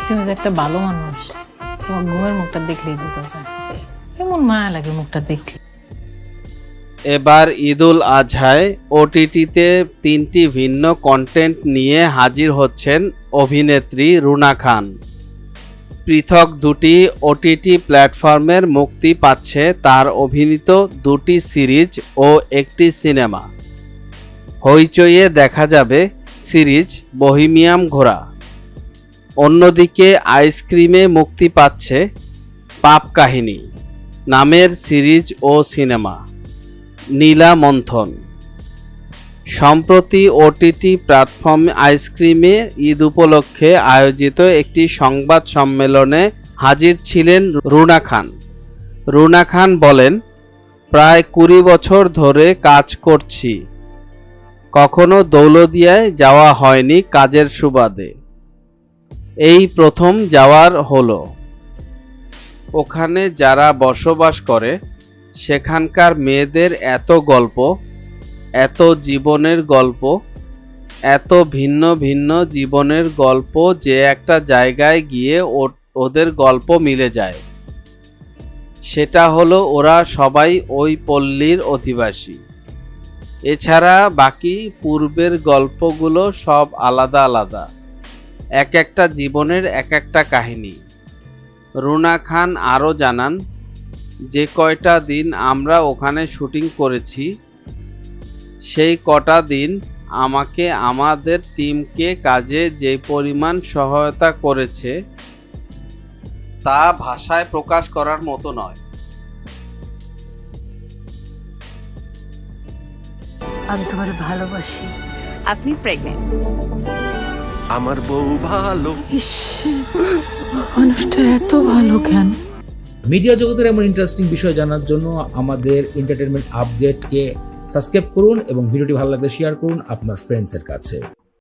তুমি যে একটা ভালো মানুষ, তোমার ঘুমের মুখটা দেখলেই বোঝা যায়। এমন মায়া লাগে মুখটা দেখলে। এবার ঈদুল আজহায় ওটিটিতে 3টি ভিন্ন কন্টেন্ট নিয়ে হাজির হচ্ছেন অভিনেত্রী রুনা খান। পৃথক 2টি ওটিটি প্ল্যাটফর্মের মুক্তি পাচ্ছে তার অভিনীত 2টি সিরিজ ও একটি সিনেমা। হইচইয়ে দেখা যাবে সিরিজ বহিমিয়াম ঘোড়া। অন্যদিকে আইসক্রিমে মুক্তি পাচ্ছে পাপ কাহিনী নামের সিরিজ ও সিনেমা নীলা মন্থন। সম্প্রতি ওটিটি প্ল্যাটফর্ম আইসক্রিমে ঈদ উপলক্ষে আয়োজিত একটি সংবাদ সম্মেলনে হাজির ছিলেন রুনা খান। রুনা খান বলেন, প্রায় 20 বছর ধরে কাজ করছি, কখনো দৌলতদিয়ায় যাওয়া হয়নি কাজের সুবাদে, এই প্রথম যাওয়ার হলো। ওখানে যারা বসবাস করে সেখানকার মেয়েদের এত গল্প, এত জীবনের গল্প, এত ভিন্ন ভিন্ন জীবনের গল্প যে একটা জায়গায় গিয়ে ওদের গল্প মিলে যায়। সেটা হলো ওরা সবাই ওই পল্লীর অধিবাসী। এছাড়া বাকি পূর্বের গল্পগুলো সব আলাদা আলাদা, এক একটা জীবনের এক একটা কাহিনী। রুনা খান আরও জানান, যে কয়টা দিন আমরা ওখানে শুটিং করেছি সেই কটা দিন আমাকে আমাদের টিমকে কাজে যে পরিমাণ সহায়তা করেছে তা ভাষায় প্রকাশ করার মতো নয়। আমি তোমার ভালোবাসি। আপনি প্রেগনেন্ট। আমার বউ ভালো। ইস, মানুষটা এত ভালো কেন? মিডিয়া জগতের এমন ইন্টারেস্টিং বিষয় জানার জন্য আমাদের এন্টারটেনমেন্ট আপডেটকে সাবস্ক্রাইব করুন এবং ভিডিওটি ভালো লাগলে শেয়ার করুন আপনার ফ্রেন্ডসের কাছে।